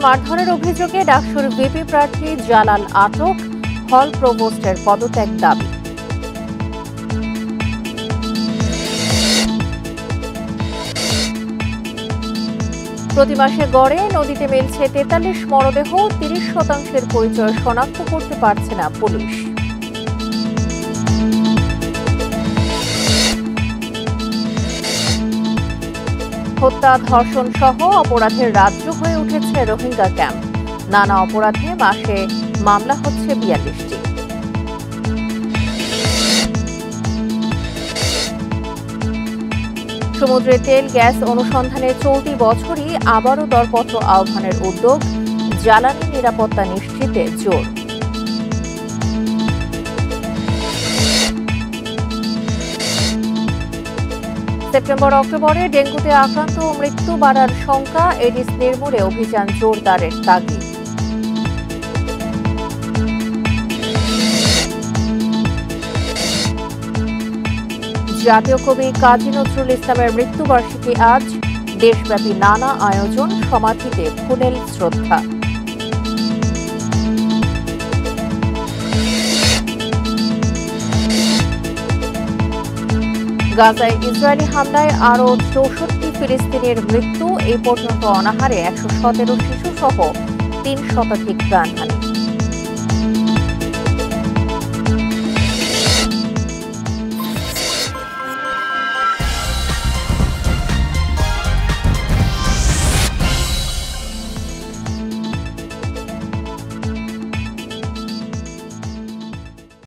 মারধরের অভিযোগে ডাকসুর ভিপি প্রার্থী জালাল আটক, হল প্রভোস্টের পদত্যাগ দাবি। প্রতি মাসে গড়ে নদীতে মিলছে ৪৩ মরদেহ, ৩০% পরিচয় শনাক্ত করতে পারছে না পুলিশ। হত্যা, ধর্ষণ সহ অপরাধের রাজ্য হয়ে উঠেছে রোহিঙ্গা ক্যাম্প। নানা অপরাধে মাসে মামলা হচ্ছে ৪২টি। সমুদ্রে তেল গ্যাস অনুসন্ধানে চলতি বছরই আবারও দরপত্র আহ্বানের উদ্যোগ, জ্বালানি নিরাপত্তা নিশ্চিতে জোর। সেপ্টেম্বর-অক্টোবরে ডেঙ্গুতে আক্রান্ত ও মৃত্যু বাড়ার শঙ্কা, এডিস নির্মূলে অভিযান জোরদারের তাগিদ। জাতীয় কবি কাজী নজরুল ইসলামের মৃত্যুবার্ষিকী আজ, দেশব্যাপী নানা আয়োজন, সমাধিতে ফুলেল শ্রদ্ধা। গাজায় ইসরায়েলি হামলায় আরও ৬৪ ফিলিস্তিনির মৃত্যু, এই পর্যন্ত অনাহারে ১১৭ শিশু সহ ৩ শতাধিক প্রাণহানি।